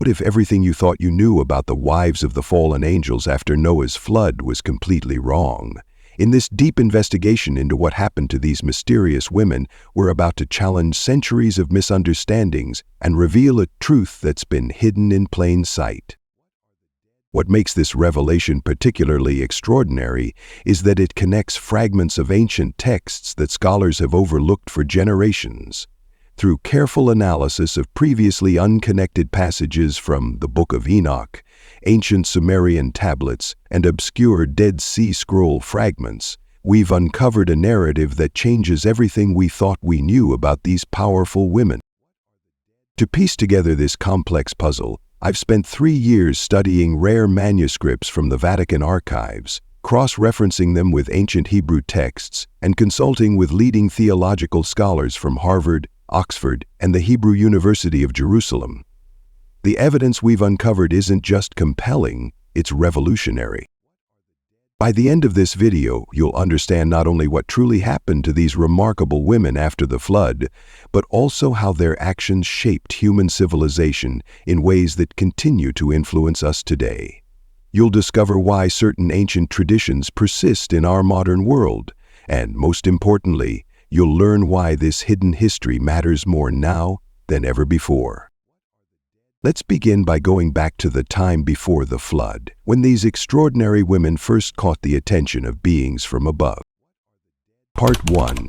What if everything you thought you knew about the wives of the fallen angels after Noah's flood was completely wrong? In this deep investigation into what happened to these mysterious women, we're about to challenge centuries of misunderstandings and reveal a truth that's been hidden in plain sight. What makes this revelation particularly extraordinary is that it connects fragments of ancient texts that scholars have overlooked for generations. Through careful analysis of previously unconnected passages from the Book of Enoch, ancient Sumerian tablets, and obscure Dead Sea Scroll fragments, we've uncovered a narrative that changes everything we thought we knew about these powerful women. To piece together this complex puzzle, I've spent 3 years studying rare manuscripts from the Vatican Archives, cross-referencing them with ancient Hebrew texts, and consulting with leading theological scholars from Harvard, Oxford, and the Hebrew University of Jerusalem. The evidence we've uncovered isn't just compelling, it's revolutionary. By the end of this video, you'll understand not only what truly happened to these remarkable women after the flood, but also how their actions shaped human civilization in ways that continue to influence us today. You'll discover why certain ancient traditions persist in our modern world, and most importantly, you'll learn why this hidden history matters more now than ever before. Let's begin by going back to the time before the flood, when these extraordinary women first caught the attention of beings from above. Part 1.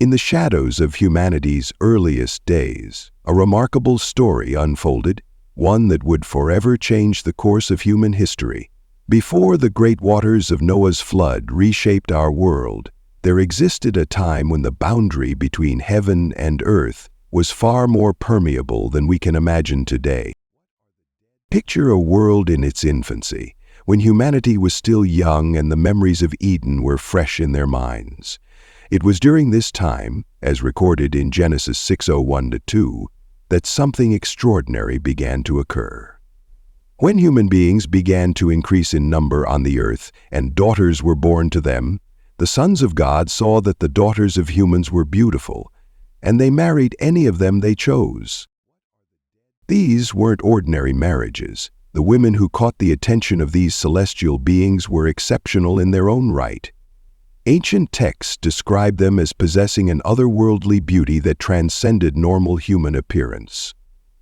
In the shadows of humanity's earliest days, a remarkable story unfolded, one that would forever change the course of human history. Before the great waters of Noah's flood reshaped our world, there existed a time when the boundary between heaven and earth was far more permeable than we can imagine today. Picture a world in its infancy, when humanity was still young and the memories of Eden were fresh in their minds. It was during this time, as recorded in Genesis 6:1-2, that something extraordinary began to occur. When human beings began to increase in number on the earth and daughters were born to them, the sons of God saw that the daughters of humans were beautiful, and they married any of them they chose. These weren't ordinary marriages. The women who caught the attention of these celestial beings were exceptional in their own right. Ancient texts describe them as possessing an otherworldly beauty that transcended normal human appearance.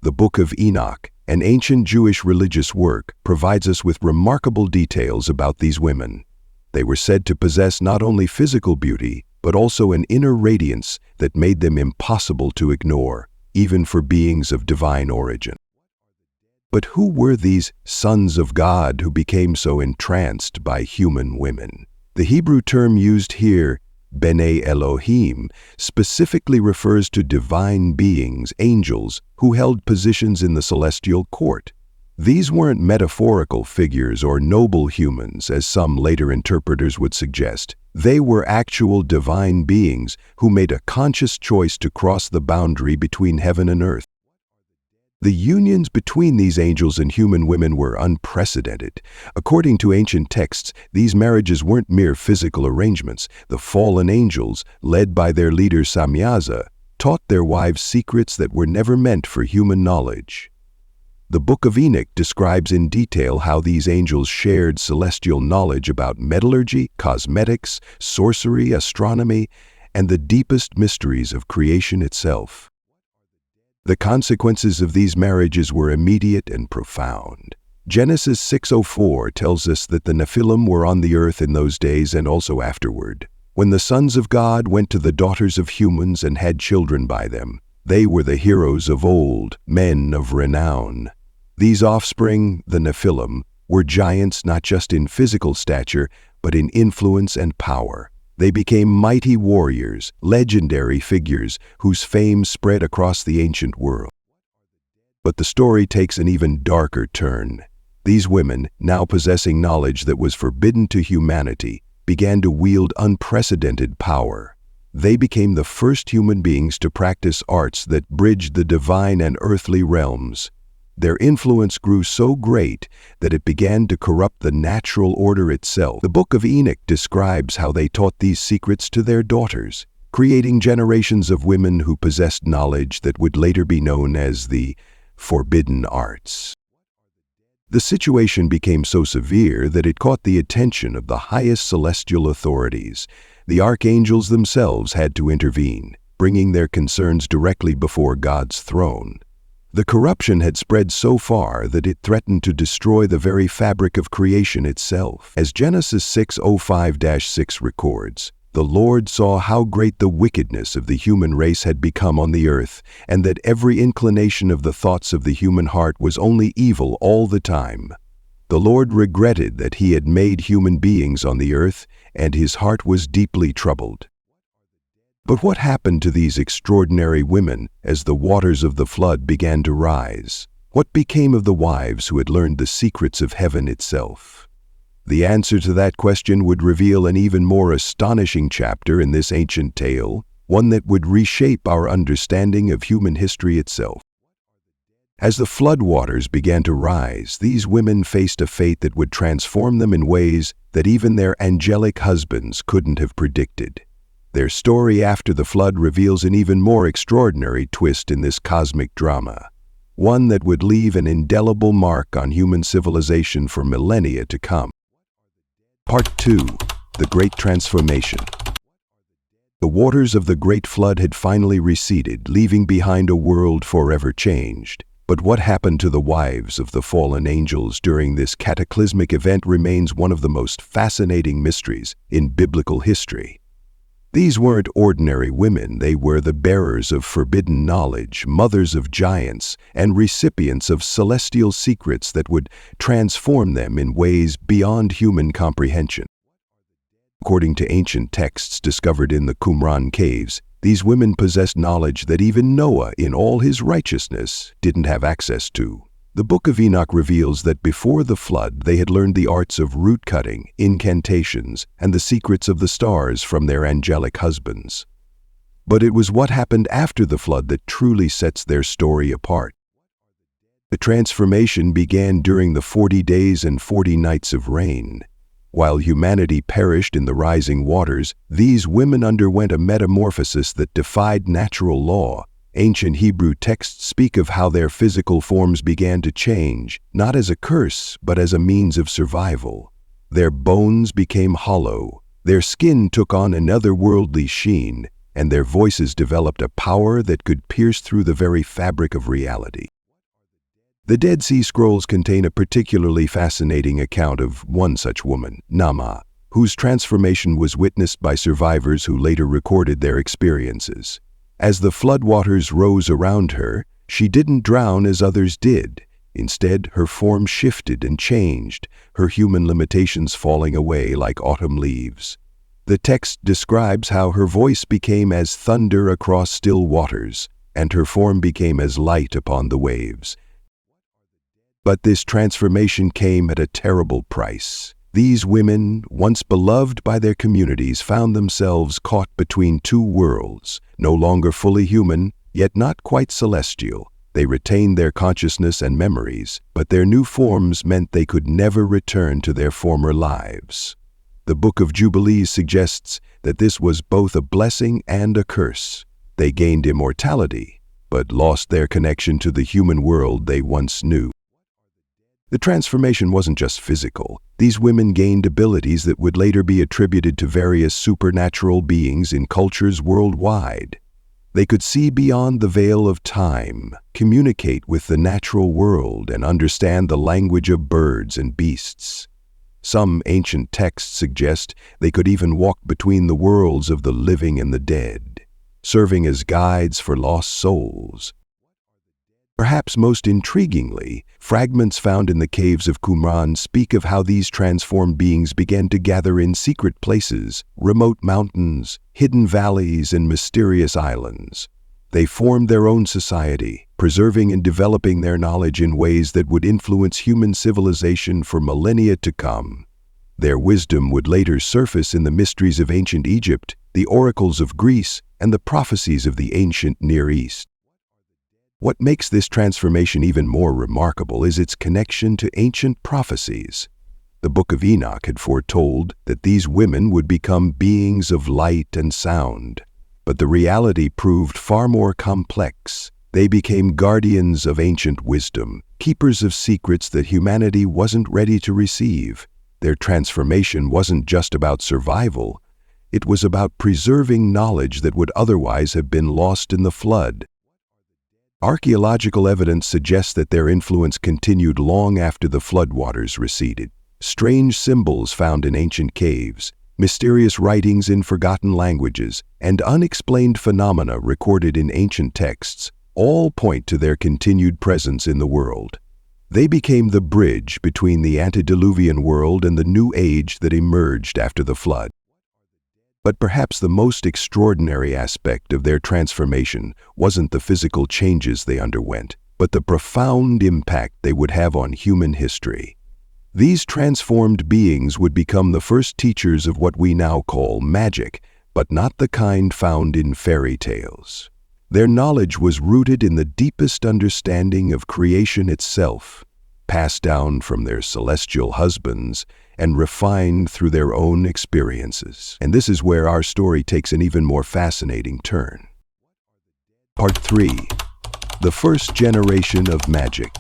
The Book of Enoch, an ancient Jewish religious work, provides us with remarkable details about these women. They were said to possess not only physical beauty, but also an inner radiance that made them impossible to ignore, even for beings of divine origin. But who were these sons of God who became so entranced by human women? The Hebrew term used here, B'nai Elohim, specifically refers to divine beings, angels, who held positions in the celestial court. These weren't metaphorical figures or noble humans, as some later interpreters would suggest. They were actual divine beings who made a conscious choice to cross the boundary between heaven and earth. The unions between these angels and human women were unprecedented. According to ancient texts, these marriages weren't mere physical arrangements. The fallen angels, led by their leader Samyaza, taught their wives secrets that were never meant for human knowledge. The Book of Enoch describes in detail how these angels shared celestial knowledge about metallurgy, cosmetics, sorcery, astronomy, and the deepest mysteries of creation itself. The consequences of these marriages were immediate and profound. Genesis 6:04 tells us that the Nephilim were on the earth in those days and also afterward. When the sons of God went to the daughters of humans and had children by them, they were the heroes of old, men of renown. These offspring, the Nephilim, were giants not just in physical stature, but in influence and power. They became mighty warriors, legendary figures whose fame spread across the ancient world. But the story takes an even darker turn. These women, now possessing knowledge that was forbidden to humanity, began to wield unprecedented power. They became the first human beings to practice arts that bridged the divine and earthly realms. Their influence grew so great that it began to corrupt the natural order itself. The Book of Enoch describes how they taught these secrets to their daughters, creating generations of women who possessed knowledge that would later be known as the forbidden arts. The situation became so severe that it caught the attention of the highest celestial authorities. The archangels themselves had to intervene, bringing their concerns directly before God's throne. The corruption had spread so far that it threatened to destroy the very fabric of creation itself. As Genesis 6:05-6 records, "The Lord saw how great the wickedness of the human race had become on the earth, and that every inclination of the thoughts of the human heart was only evil all the time. The Lord regretted that he had made human beings on the earth, and his heart was deeply troubled." But what happened to these extraordinary women as the waters of the flood began to rise? What became of the wives who had learned the secrets of heaven itself? The answer to that question would reveal an even more astonishing chapter in this ancient tale, one that would reshape our understanding of human history itself. As the flood waters began to rise, these women faced a fate that would transform them in ways that even their angelic husbands couldn't have predicted. Their story after the flood reveals an even more extraordinary twist in this cosmic drama, one that would leave an indelible mark on human civilization for millennia to come. Part 2. The Great Transformation. The waters of the Great Flood had finally receded, leaving behind a world forever changed. But what happened to the wives of the fallen angels during this cataclysmic event remains one of the most fascinating mysteries in biblical history. These weren't ordinary women. They were the bearers of forbidden knowledge, mothers of giants, and recipients of celestial secrets that would transform them in ways beyond human comprehension. According to ancient texts discovered in the Qumran caves, these women possessed knowledge that even Noah, in all his righteousness, didn't have access to. The Book of Enoch reveals that before the flood, they had learned the arts of root cutting, incantations, and the secrets of the stars from their angelic husbands. But it was what happened after the flood that truly sets their story apart. The transformation began during the 40 days and 40 nights of rain. While humanity perished in the rising waters, these women underwent a metamorphosis that defied natural law. Ancient Hebrew texts speak of how their physical forms began to change, not as a curse, but as a means of survival. Their bones became hollow, their skin took on an otherworldly sheen, and their voices developed a power that could pierce through the very fabric of reality. The Dead Sea Scrolls contain a particularly fascinating account of one such woman, Naamah, whose transformation was witnessed by survivors who later recorded their experiences. As the floodwaters rose around her, she didn't drown as others did. Instead, her form shifted and changed, her human limitations falling away like autumn leaves. The text describes how her voice became as thunder across still waters, and her form became as light upon the waves. But this transformation came at a terrible price. These women, once beloved by their communities, found themselves caught between two worlds, no longer fully human, yet not quite celestial. They retained their consciousness and memories, but their new forms meant they could never return to their former lives. The Book of Jubilees suggests that this was both a blessing and a curse. They gained immortality, but lost their connection to the human world they once knew. The transformation wasn't just physical. These women gained abilities that would later be attributed to various supernatural beings in cultures worldwide. They could see beyond the veil of time, communicate with the natural world, and understand the language of birds and beasts. Some ancient texts suggest they could even walk between the worlds of the living and the dead, serving as guides for lost souls. Perhaps most intriguingly, fragments found in the caves of Qumran speak of how these transformed beings began to gather in secret places, remote mountains, hidden valleys, and mysterious islands. They formed their own society, preserving and developing their knowledge in ways that would influence human civilization for millennia to come. Their wisdom would later surface in the mysteries of ancient Egypt, the oracles of Greece, and the prophecies of the ancient Near East. What makes this transformation even more remarkable is its connection to ancient prophecies. The Book of Enoch had foretold that these women would become beings of light and sound, but the reality proved far more complex. They became guardians of ancient wisdom, keepers of secrets that humanity wasn't ready to receive. Their transformation wasn't just about survival. It was about preserving knowledge that would otherwise have been lost in the flood. Archaeological evidence suggests that their influence continued long after the floodwaters receded. Strange symbols found in ancient caves, mysterious writings in forgotten languages, and unexplained phenomena recorded in ancient texts all point to their continued presence in the world. They became the bridge between the antediluvian world and the new age that emerged after the flood. But perhaps the most extraordinary aspect of their transformation wasn't the physical changes they underwent, but the profound impact they would have on human history. These transformed beings would become the first teachers of what we now call magic, but not the kind found in fairy tales. Their knowledge was rooted in the deepest understanding of creation itself, passed down from their celestial husbands and refined through their own experiences. And this is where our story takes an even more fascinating turn. Part 3. The First Generation of Magic.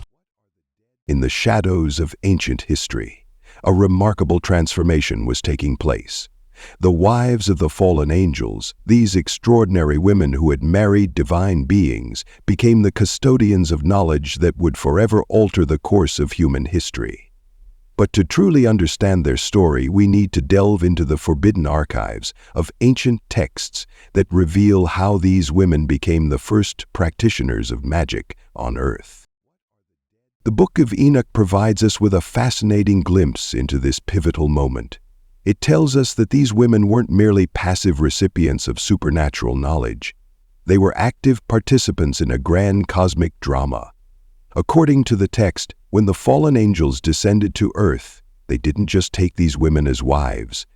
In the shadows of ancient history, a remarkable transformation was taking place. The wives of the fallen angels, these extraordinary women who had married divine beings, became the custodians of knowledge that would forever alter the course of human history. But to truly understand their story, we need to delve into the forbidden archives of ancient texts that reveal how these women became the first practitioners of magic on Earth. The Book of Enoch provides us with a fascinating glimpse into this pivotal moment. It tells us that these women weren't merely passive recipients of supernatural knowledge. They were active participants in a grand cosmic drama. According to the text, when the fallen angels descended to earth, they didn't just take these women as wives.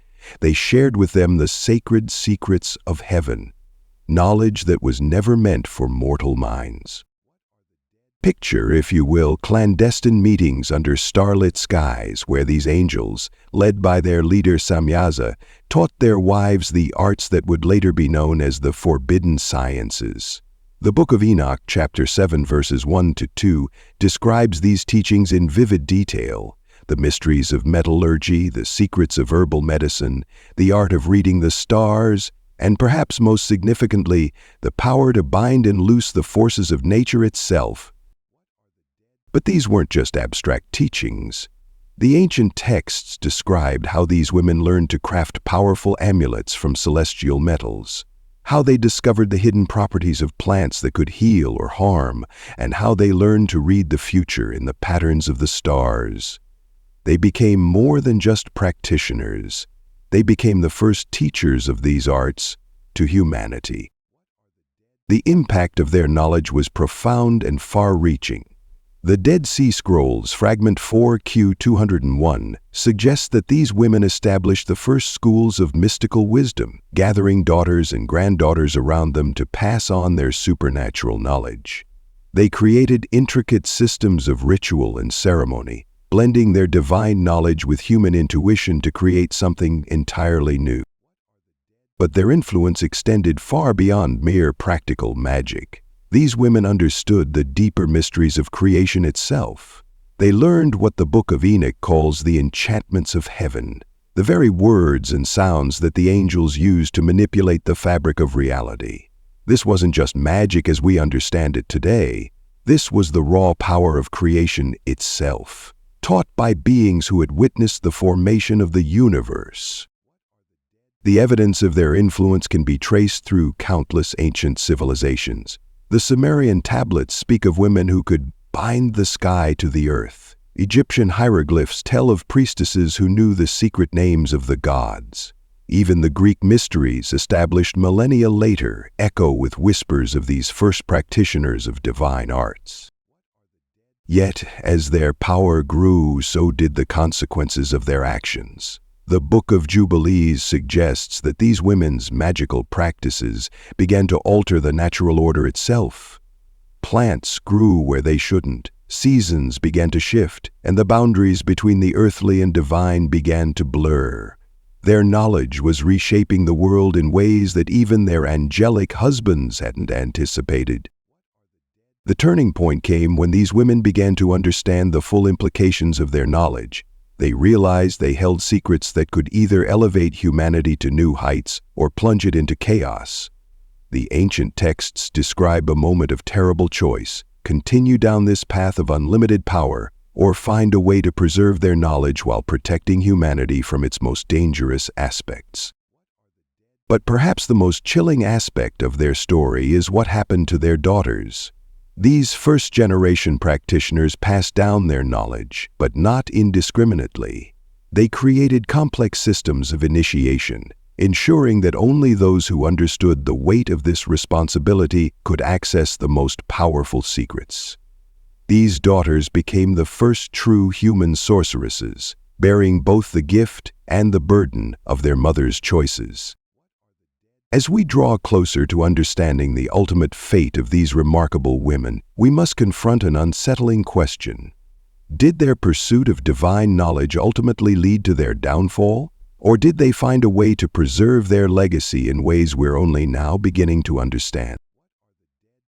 They shared with them the sacred secrets of heaven, knowledge that was never meant for mortal minds. Picture, if you will, clandestine meetings under starlit skies where these angels, led by their leader Samyaza, taught their wives the arts that would later be known as the forbidden sciences. The Book of Enoch, chapter 7, verses 1-2, describes these teachings in vivid detail: the mysteries of metallurgy, the secrets of herbal medicine, the art of reading the stars, and perhaps most significantly, the power to bind and loose the forces of nature itself. But these weren't just abstract teachings. The ancient texts described how these women learned to craft powerful amulets from celestial metals, how they discovered the hidden properties of plants that could heal or harm, and how they learned to read the future in the patterns of the stars. They became more than just practitioners. They became the first teachers of these arts to humanity. The impact of their knowledge was profound and far-reaching. The Dead Sea Scrolls, fragment 4Q201, suggests that these women established the first schools of mystical wisdom, gathering daughters and granddaughters around them to pass on their supernatural knowledge. They created intricate systems of ritual and ceremony, blending their divine knowledge with human intuition to create something entirely new. But their influence extended far beyond mere practical magic. These women understood the deeper mysteries of creation itself. They learned what the Book of Enoch calls the enchantments of heaven, the very words and sounds that the angels used to manipulate the fabric of reality. This wasn't just magic as we understand it today. This was the raw power of creation itself, taught by beings who had witnessed the formation of the universe. The evidence of their influence can be traced through countless ancient civilizations. The Sumerian tablets speak of women who could bind the sky to the earth. Egyptian hieroglyphs tell of priestesses who knew the secret names of the gods. Even the Greek mysteries, established millennia later, echo with whispers of these first practitioners of divine arts. Yet, as their power grew, so did the consequences of their actions. The Book of Jubilees suggests that these women's magical practices began to alter the natural order itself. Plants grew where they shouldn't, seasons began to shift, and the boundaries between the earthly and divine began to blur. Their knowledge was reshaping the world in ways that even their angelic husbands hadn't anticipated. The turning point came when these women began to understand the full implications of their knowledge. They realized they held secrets that could either elevate humanity to new heights or plunge it into chaos. The ancient texts describe a moment of terrible choice: continue down this path of unlimited power, or find a way to preserve their knowledge while protecting humanity from its most dangerous aspects. But perhaps the most chilling aspect of their story is what happened to their daughters. These first-generation practitioners passed down their knowledge, but not indiscriminately. They created complex systems of initiation, ensuring that only those who understood the weight of this responsibility could access the most powerful secrets. These daughters became the first true human sorceresses, bearing both the gift and the burden of their mother's choices. As we draw closer to understanding the ultimate fate of these remarkable women, we must confront an unsettling question. Did their pursuit of divine knowledge ultimately lead to their downfall? Or did they find a way to preserve their legacy in ways we're only now beginning to understand?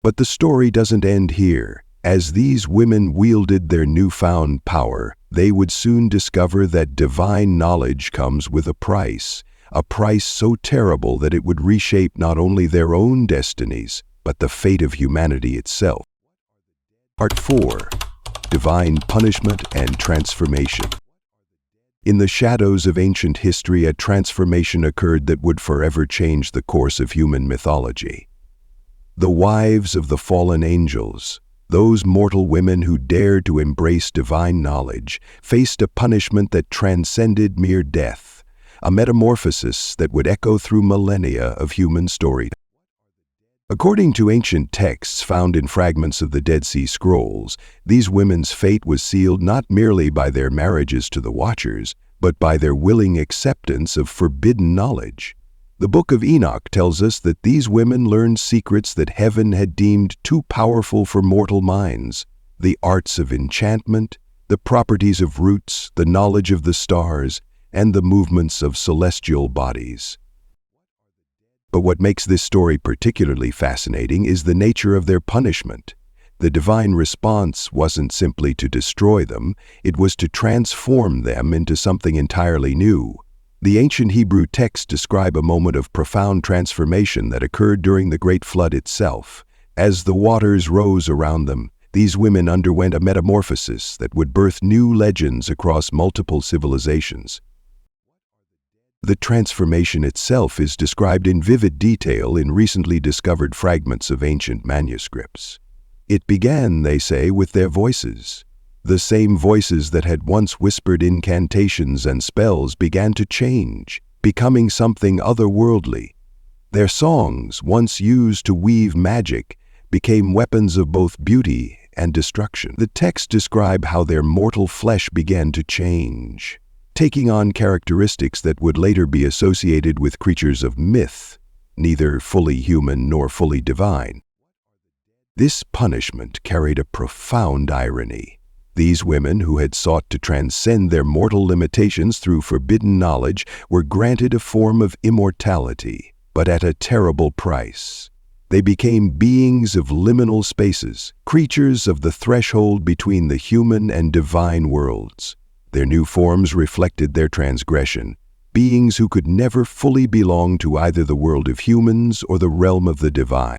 But the story doesn't end here. As these women wielded their newfound power, they would soon discover that divine knowledge comes with a price so terrible that it would reshape not only their own destinies, but the fate of humanity itself. Part 4. Divine Punishment and Transformation. In the shadows of ancient history, a transformation occurred that would forever change the course of human mythology. The wives of the fallen angels, those mortal women who dared to embrace divine knowledge, faced a punishment that transcended mere death, a metamorphosis that would echo through millennia of human story. According to ancient texts found in fragments of the Dead Sea Scrolls, these women's fate was sealed not merely by their marriages to the Watchers, but by their willing acceptance of forbidden knowledge. The Book of Enoch tells us that these women learned secrets that heaven had deemed too powerful for mortal minds: the arts of enchantment, the properties of roots, the knowledge of the stars, and the movements of celestial bodies. But what makes this story particularly fascinating is the nature of their punishment. The divine response wasn't simply to destroy them, it was to transform them into something entirely new. The ancient Hebrew texts describe a moment of profound transformation that occurred during the Great Flood itself. As the waters rose around them, these women underwent a metamorphosis that would birth new legends across multiple civilizations. The transformation itself is described in vivid detail in recently discovered fragments of ancient manuscripts. It began, they say, with their voices. The same voices that had once whispered incantations and spells began to change, becoming something otherworldly. Their songs, once used to weave magic, became weapons of both beauty and destruction. The texts describe how their mortal flesh began to change, taking on characteristics that would later be associated with creatures of myth, neither fully human nor fully divine. This punishment carried a profound irony. These women, who had sought to transcend their mortal limitations through forbidden knowledge, were granted a form of immortality, but at a terrible price. They became beings of liminal spaces, creatures of the threshold between the human and divine worlds. Their new forms reflected their transgression, beings who could never fully belong to either the world of humans or the realm of the divine.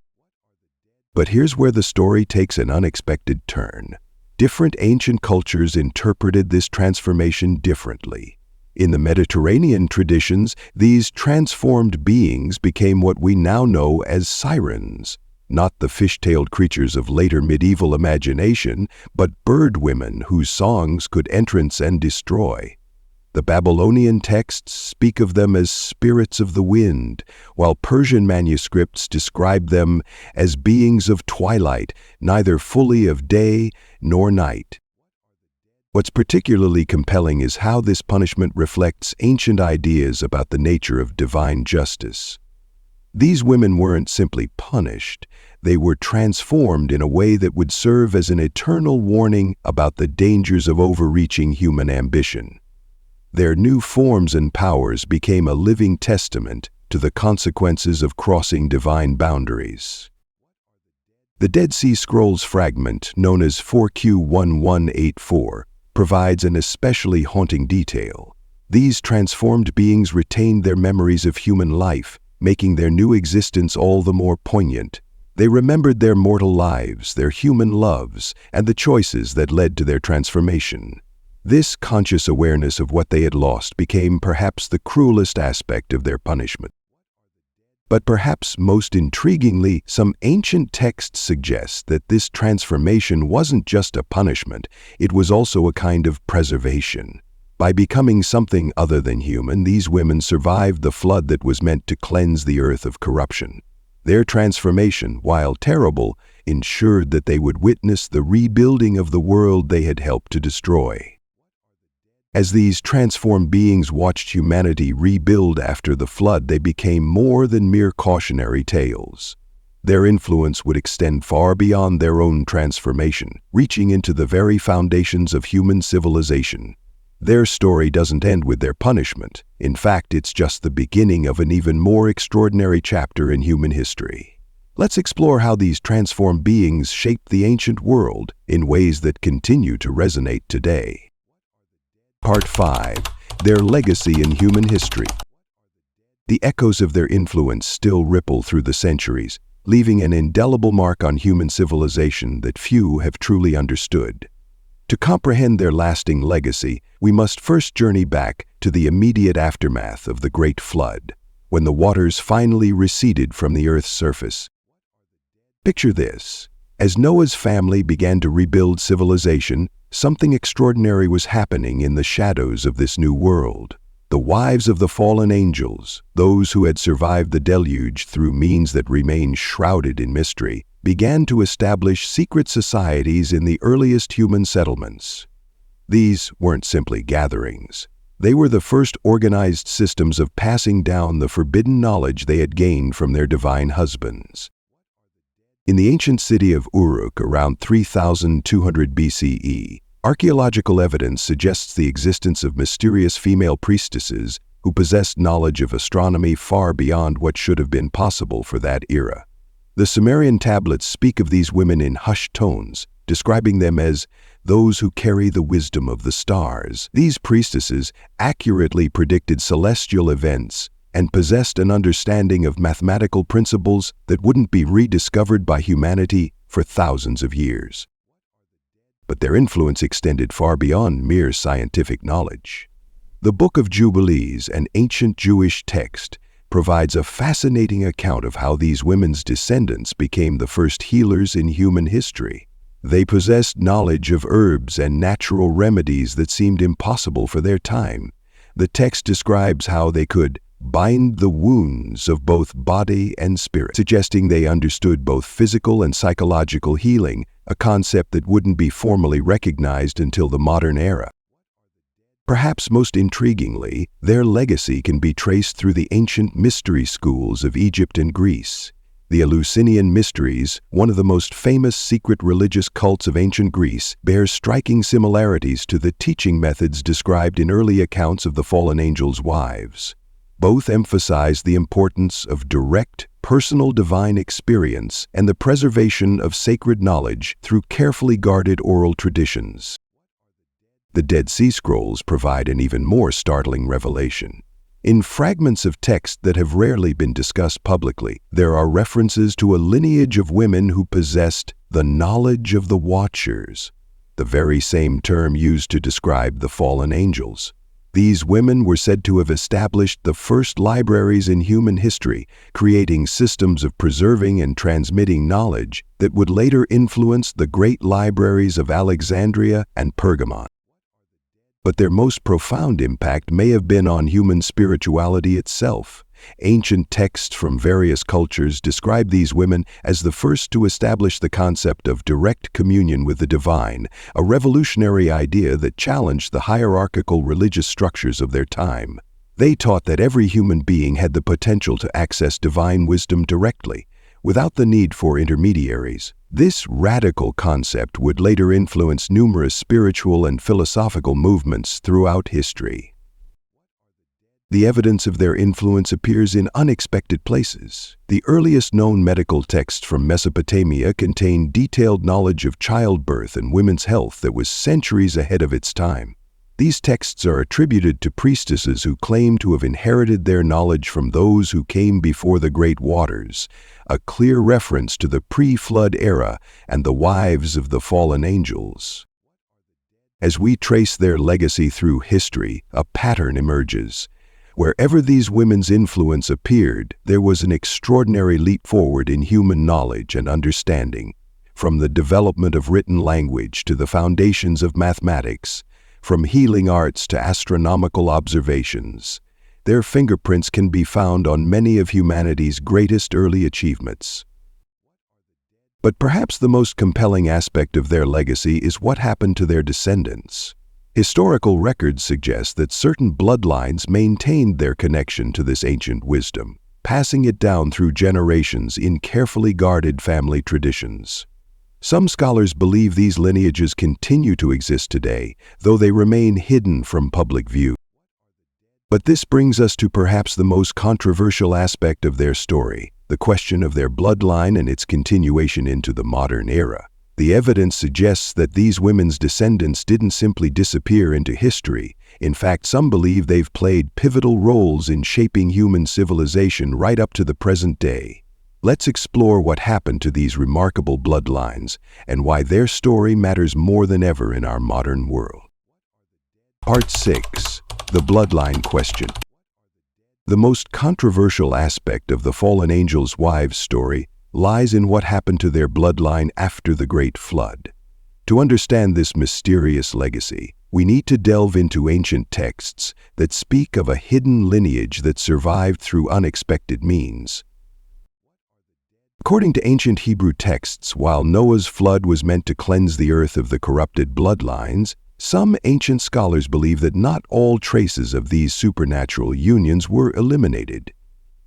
But here's where the story takes an unexpected turn. Different ancient cultures interpreted this transformation differently. In the Mediterranean traditions, these transformed beings became what we now know as sirens, not the fish-tailed creatures of later medieval imagination, but bird women whose songs could entrance and destroy. The Babylonian texts speak of them as spirits of the wind, while Persian manuscripts describe them as beings of twilight, neither fully of day nor night. What's particularly compelling is how this punishment reflects ancient ideas about the nature of divine justice. These women weren't simply punished, they were transformed in a way that would serve as an eternal warning about the dangers of overreaching human ambition. Their new forms and powers became a living testament to the consequences of crossing divine boundaries. The Dead Sea Scrolls fragment, known as 4Q1184, provides an especially haunting detail. These transformed beings retained their memories of human life, making their new existence all the more poignant. They remembered their mortal lives, their human loves, and the choices that led to their transformation. This conscious awareness of what they had lost became perhaps the cruelest aspect of their punishment. But perhaps most intriguingly, some ancient texts suggest that this transformation wasn't just a punishment, it was also a kind of preservation. By becoming something other than human, these women survived the flood that was meant to cleanse the earth of corruption. Their transformation, while terrible, ensured that they would witness the rebuilding of the world they had helped to destroy. As these transformed beings watched humanity rebuild after the flood, they became more than mere cautionary tales. Their influence would extend far beyond their own transformation, reaching into the very foundations of human civilization. Their story doesn't end with their punishment. In fact, it's just the beginning of an even more extraordinary chapter in human history. Let's explore how these transformed beings shaped the ancient world in ways that continue to resonate today. Part 5. Their legacy in human history. The echoes of their influence still ripple through the centuries, leaving an indelible mark on human civilization that few have truly understood. To comprehend their lasting legacy, we must first journey back to the immediate aftermath of the Great Flood, when the waters finally receded from the Earth's surface. Picture this. As Noah's family began to rebuild civilization, something extraordinary was happening in the shadows of this new world. The wives of the fallen angels, those who had survived the deluge through means that remain shrouded in mystery, began to establish secret societies in the earliest human settlements. These weren't simply gatherings. They were the first organized systems of passing down the forbidden knowledge they had gained from their divine husbands. In the ancient city of Uruk around 3200 BCE, archaeological evidence suggests the existence of mysterious female priestesses who possessed knowledge of astronomy far beyond what should have been possible for that era. The Sumerian tablets speak of these women in hushed tones, describing them as those who carry the wisdom of the stars. These priestesses accurately predicted celestial events and possessed an understanding of mathematical principles that wouldn't be rediscovered by humanity for thousands of years. But their influence extended far beyond mere scientific knowledge. The Book of Jubilees, an ancient Jewish text, provides a fascinating account of how these women's descendants became the first healers in human history. They possessed knowledge of herbs and natural remedies that seemed impossible for their time. The text describes how they could bind the wounds of both body and spirit, suggesting they understood both physical and psychological healing, a concept that wouldn't be formally recognized until the modern era. Perhaps most intriguingly, their legacy can be traced through the ancient mystery schools of Egypt and Greece. The Eleusinian Mysteries, one of the most famous secret religious cults of ancient Greece, bears striking similarities to the teaching methods described in early accounts of the fallen angels' wives. Both emphasize the importance of direct, personal divine experience and the preservation of sacred knowledge through carefully guarded oral traditions. The Dead Sea Scrolls provide an even more startling revelation. In fragments of text that have rarely been discussed publicly, there are references to a lineage of women who possessed the knowledge of the Watchers, the very same term used to describe the fallen angels. These women were said to have established the first libraries in human history, creating systems of preserving and transmitting knowledge that would later influence the great libraries of Alexandria and Pergamon. But their most profound impact may have been on human spirituality itself. Ancient texts from various cultures describe these women as the first to establish the concept of direct communion with the divine, a revolutionary idea that challenged the hierarchical religious structures of their time. They taught that every human being had the potential to access divine wisdom directly, without the need for intermediaries. This radical concept would later influence numerous spiritual and philosophical movements throughout history. the evidence of their influence appears in unexpected places. The earliest known medical texts from Mesopotamia contain detailed knowledge of childbirth and women's health that was centuries ahead of its time. These texts are attributed to priestesses who claim to have inherited their knowledge from those who came before the great waters, a clear reference to the pre-flood era and the wives of the fallen angels. As we trace their legacy through history, a pattern emerges. Wherever these women's influence appeared, there was an extraordinary leap forward in human knowledge and understanding, from the development of written language to the foundations of mathematics, from healing arts to astronomical observations. Their fingerprints can be found on many of humanity's greatest early achievements. But perhaps the most compelling aspect of their legacy is what happened to their descendants. Historical records suggest that certain bloodlines maintained their connection to this ancient wisdom, passing it down through generations in carefully guarded family traditions. Some scholars believe these lineages continue to exist today, though they remain hidden from public view. But this brings us to perhaps the most controversial aspect of their story, the question of their bloodline and its continuation into the modern era. The evidence suggests that these women's descendants didn't simply disappear into history. In fact, some believe they've played pivotal roles in shaping human civilization right up to the present day. Let's explore what happened to these remarkable bloodlines and why their story matters more than ever in our modern world. Part 6. The Bloodline Question. The most controversial aspect of the fallen angels' wives' story lies in what happened to their bloodline after the Great Flood. To understand this mysterious legacy, we need to delve into ancient texts that speak of a hidden lineage that survived through unexpected means. According to ancient Hebrew texts, while Noah's flood was meant to cleanse the earth of the corrupted bloodlines, some ancient scholars believe that not all traces of these supernatural unions were eliminated.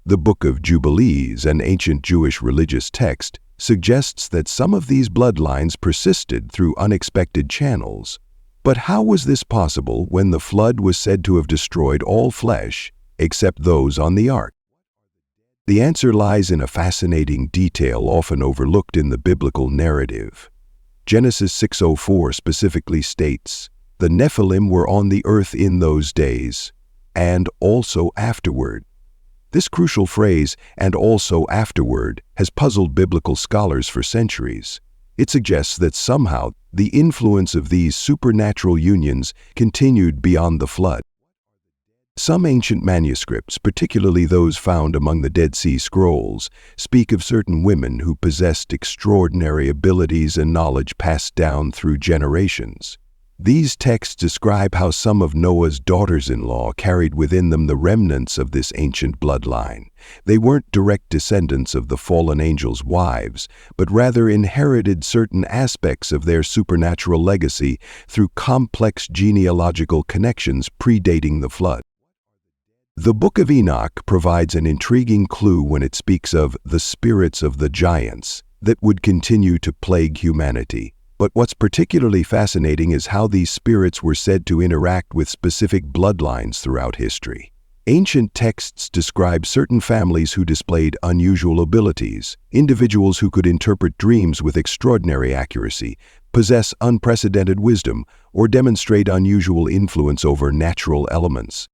The Book of Jubilees, an ancient Jewish religious text, suggests that some of these bloodlines persisted through unexpected channels. But how was this possible when the flood was said to have destroyed all flesh, except those on the ark? The answer lies in a fascinating detail often overlooked in the biblical narrative. Genesis 6:04 specifically states, "The Nephilim were on the earth in those days, and also afterward." This crucial phrase, "and also afterward," has puzzled biblical scholars for centuries. It suggests that somehow the influence of these supernatural unions continued beyond the flood. Some ancient manuscripts, particularly those found among the Dead Sea Scrolls, speak of certain women who possessed extraordinary abilities and knowledge passed down through generations. These texts describe how some of Noah's daughters-in-law carried within them the remnants of this ancient bloodline. They weren't direct descendants of the fallen angels' wives, but rather inherited certain aspects of their supernatural legacy through complex genealogical connections predating the flood. The Book of Enoch provides an intriguing clue when it speaks of the spirits of the giants that would continue to plague humanity. But what's particularly fascinating is how these spirits were said to interact with specific bloodlines throughout history. Ancient texts describe certain families who displayed unusual abilities, individuals who could interpret dreams with extraordinary accuracy, possess unprecedented wisdom, or demonstrate unusual influence over natural elements.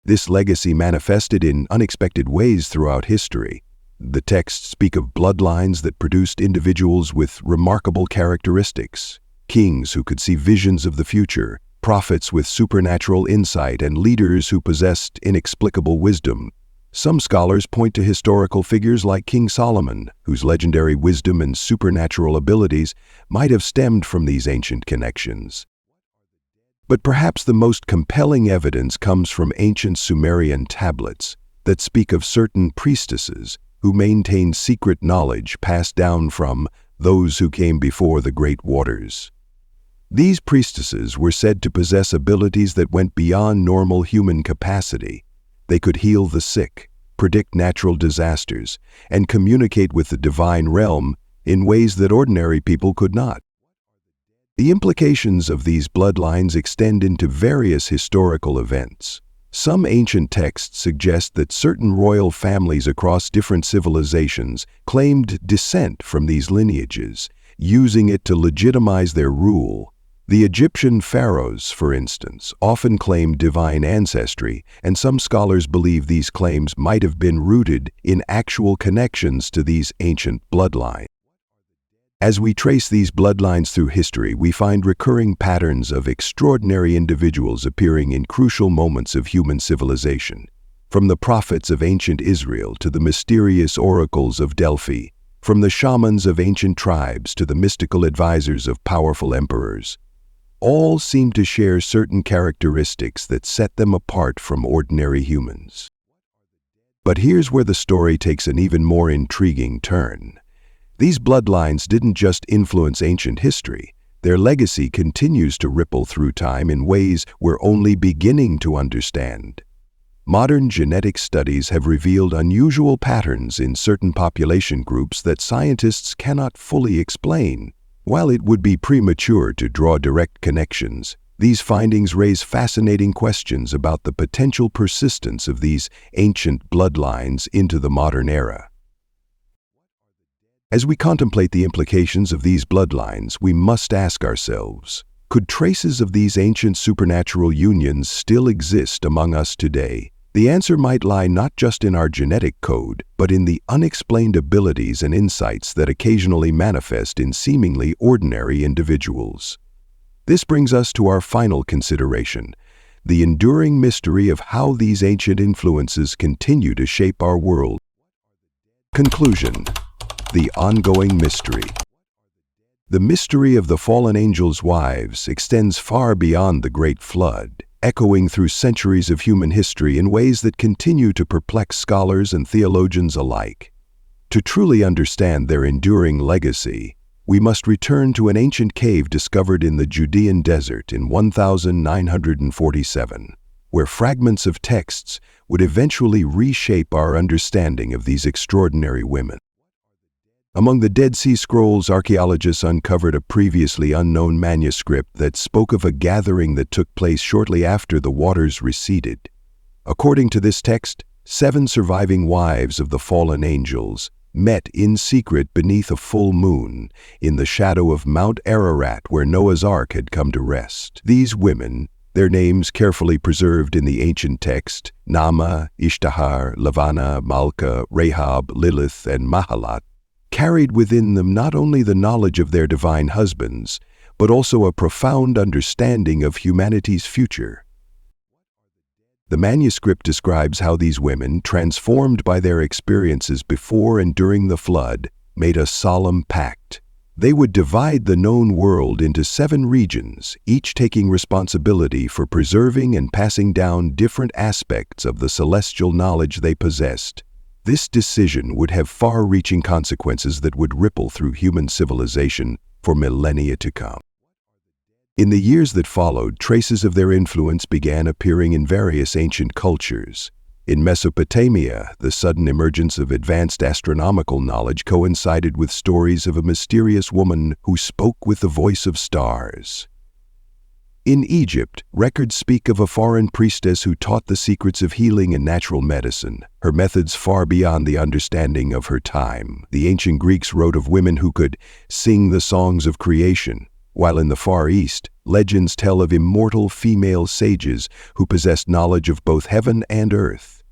This legacy manifested in unexpected ways throughout history. The texts speak of bloodlines that produced individuals with remarkable characteristics, kings who could see visions of the future, prophets with supernatural insight, and leaders who possessed inexplicable wisdom. Some scholars point to historical figures like King Solomon, whose legendary wisdom and supernatural abilities might have stemmed from these ancient connections. But perhaps the most compelling evidence comes from ancient Sumerian tablets that speak of certain priestesses who maintained secret knowledge passed down from those who came before the great waters. These priestesses were said to possess abilities that went beyond normal human capacity. They could heal the sick, predict natural disasters, and communicate with the divine realm in ways that ordinary people could not. The implications of these bloodlines extend into various historical events. Some ancient texts suggest that certain royal families across different civilizations claimed descent from these lineages, using it to legitimize their rule. The Egyptian pharaohs, for instance, often claimed divine ancestry, and some scholars believe these claims might have been rooted in actual connections to these ancient bloodlines. As we trace these bloodlines through history, we find recurring patterns of extraordinary individuals appearing in crucial moments of human civilization. From the prophets of ancient Israel to the mysterious oracles of Delphi, from the shamans of ancient tribes to the mystical advisors of powerful emperors, all seem to share certain characteristics that set them apart from ordinary humans. But here's where the story takes an even more intriguing turn. These bloodlines didn't just influence ancient history. Their legacy continues to ripple through time in ways we're only beginning to understand. Modern genetic studies have revealed unusual patterns in certain population groups that scientists cannot fully explain. While it would be premature to draw direct connections, these findings raise fascinating questions about the potential persistence of these ancient bloodlines into the modern era. As we contemplate the implications of these bloodlines, we must ask ourselves, could traces of these ancient supernatural unions still exist among us today? The answer might lie not just in our genetic code, but in the unexplained abilities and insights that occasionally manifest in seemingly ordinary individuals. This brings us to our final consideration, the enduring mystery of how these ancient influences continue to shape our world. Conclusion: the ongoing mystery. The mystery of the fallen angels' wives extends far beyond the Great Flood, echoing through centuries of human history in ways that continue to perplex scholars and theologians alike. To truly understand their enduring legacy, we must return to an ancient cave discovered in the Judean desert in 1947, where fragments of texts would eventually reshape our understanding of these extraordinary women. Among the Dead Sea Scrolls, archaeologists uncovered a previously unknown manuscript that spoke of a gathering that took place shortly after the waters receded. According to this text, 7 surviving wives of the fallen angels met in secret beneath a full moon in the shadow of Mount Ararat, where Noah's Ark had come to rest. These women, their names carefully preserved in the ancient text, Nama, Ishtahar, Lavana, Malka, Rahab, Lilith, and Mahalat, carried within them not only the knowledge of their divine husbands, but also a profound understanding of humanity's future. The manuscript describes how these women, transformed by their experiences before and during the flood, made a solemn pact. They would divide the known world into 7 regions, each taking responsibility for preserving and passing down different aspects of the celestial knowledge they possessed. This decision would have far-reaching consequences that would ripple through human civilization for millennia to come. In the years that followed, traces of their influence began appearing in various ancient cultures. In Mesopotamia, the sudden emergence of advanced astronomical knowledge coincided with stories of a mysterious woman who spoke with the voice of stars. In Egypt, records speak of a foreign priestess who taught the secrets of healing and natural medicine, her methods far beyond the understanding of her time. The ancient Greeks wrote of women who could sing the songs of creation, while in the Far East, legends tell of immortal female sages who possessed knowledge of both heaven and earth.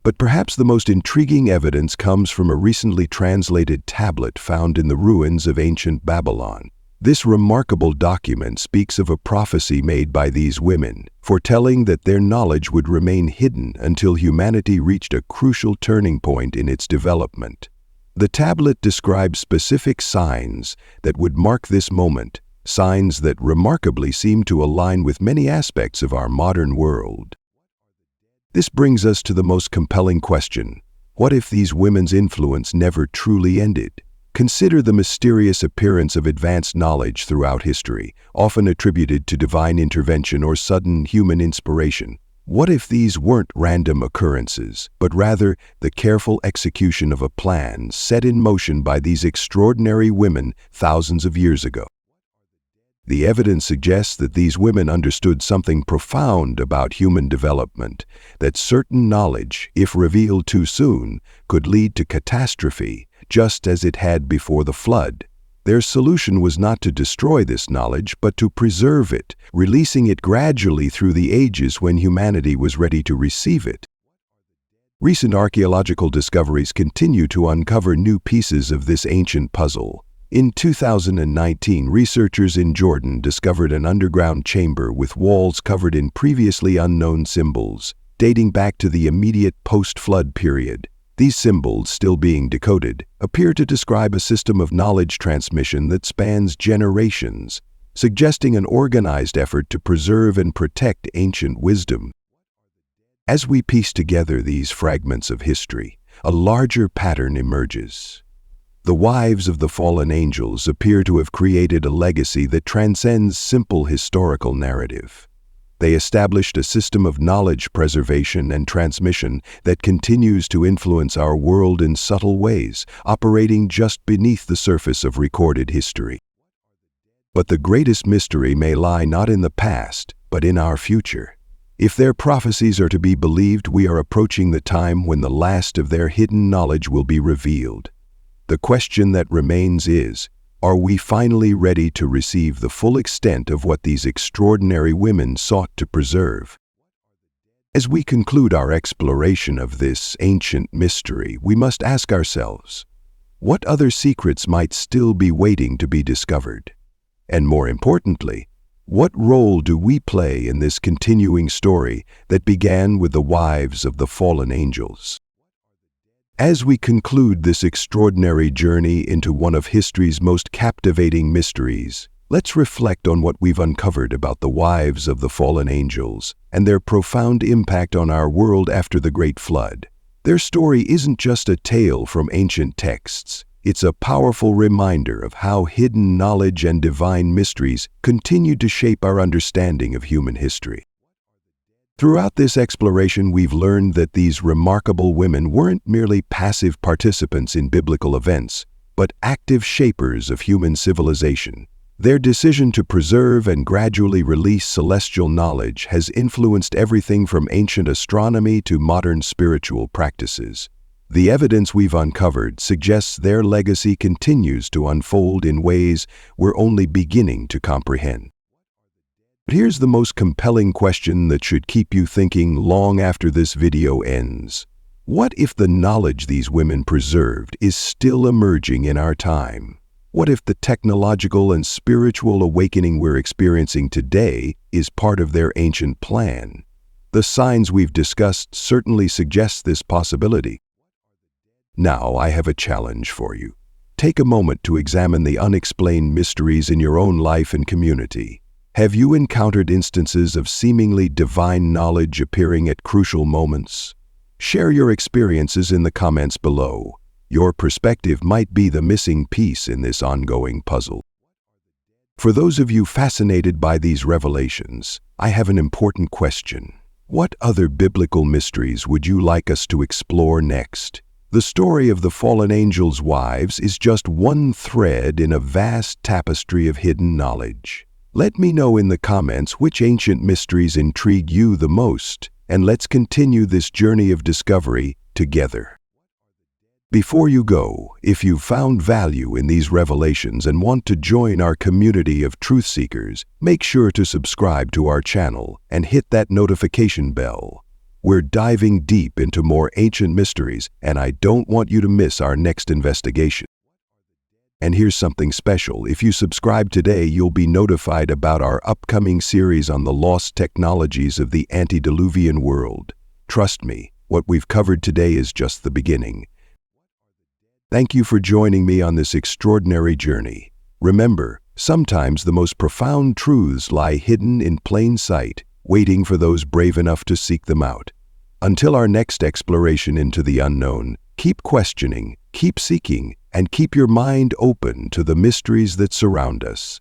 But perhaps the most intriguing evidence comes from a recently translated tablet found in the ruins of ancient Babylon. This remarkable document speaks of a prophecy made by these women, foretelling that their knowledge would remain hidden until humanity reached a crucial turning point in its development. The tablet describes specific signs that would mark this moment, signs that remarkably seem to align with many aspects of our modern world. This brings us to the most compelling question: what if these women's influence never truly ended? Consider the mysterious appearance of advanced knowledge throughout history, often attributed to divine intervention or sudden human inspiration. What if these weren't random occurrences, but rather the careful execution of a plan set in motion by these extraordinary women thousands of years ago? The evidence suggests that these women understood something profound about human development, that certain knowledge, if revealed too soon, could lead to catastrophe, just as it had before the flood. Their solution was not to destroy this knowledge, but to preserve it, releasing it gradually through the ages when humanity was ready to receive it. Recent archaeological discoveries continue to uncover new pieces of this ancient puzzle. In 2019, researchers in Jordan discovered an underground chamber with walls covered in previously unknown symbols, dating back to the immediate post-flood period. These symbols, still being decoded, appear to describe a system of knowledge transmission that spans generations, suggesting an organized effort to preserve and protect ancient wisdom. As we piece together these fragments of history, a larger pattern emerges. The wives of the fallen angels appear to have created a legacy that transcends simple historical narrative. They established a system of knowledge preservation and transmission that continues to influence our world in subtle ways, operating just beneath the surface of recorded history. But the greatest mystery may lie not in the past, but in our future. If their prophecies are to be believed, we are approaching the time when the last of their hidden knowledge will be revealed. The question that remains is, are we finally ready to receive the full extent of what these extraordinary women sought to preserve? As we conclude our exploration of this ancient mystery, we must ask ourselves, what other secrets might still be waiting to be discovered? And more importantly, what role do we play in this continuing story that began with the wives of the fallen angels? As we conclude this extraordinary journey into one of history's most captivating mysteries, let's reflect on what we've uncovered about the wives of the fallen angels and their profound impact on our world after the Great Flood. Their story isn't just a tale from ancient texts. It's a powerful reminder of how hidden knowledge and divine mysteries continue to shape our understanding of human history. Throughout this exploration, we've learned that these remarkable women weren't merely passive participants in biblical events, but active shapers of human civilization. Their decision to preserve and gradually release celestial knowledge has influenced everything from ancient astronomy to modern spiritual practices. The evidence we've uncovered suggests their legacy continues to unfold in ways we're only beginning to comprehend. But here's the most compelling question that should keep you thinking long after this video ends. What if the knowledge these women preserved is still emerging in our time? What if the technological and spiritual awakening we're experiencing today is part of their ancient plan? The signs we've discussed certainly suggest this possibility. Now, I have a challenge for you. Take a moment to examine the unexplained mysteries in your own life and community. Have you encountered instances of seemingly divine knowledge appearing at crucial moments? Share your experiences in the comments below. Your perspective might be the missing piece in this ongoing puzzle. For those of you fascinated by these revelations, I have an important question. What other biblical mysteries would you like us to explore next? The story of the fallen angels' wives is just one thread in a vast tapestry of hidden knowledge. Let me know in the comments which ancient mysteries intrigue you the most, and let's continue this journey of discovery together. Before you go, if you've found value in these revelations and want to join our community of truth seekers, make sure to subscribe to our channel and hit that notification bell. We're diving deep into more ancient mysteries, and I don't want you to miss our next investigation. And here's something special. If you subscribe today, you'll be notified about our upcoming series on the lost technologies of the antediluvian world. Trust me, what we've covered today is just the beginning. Thank you for joining me on this extraordinary journey. Remember, sometimes the most profound truths lie hidden in plain sight, waiting for those brave enough to seek them out. Until our next exploration into the unknown, keep questioning, keep seeking, and keep your mind open to the mysteries that surround us.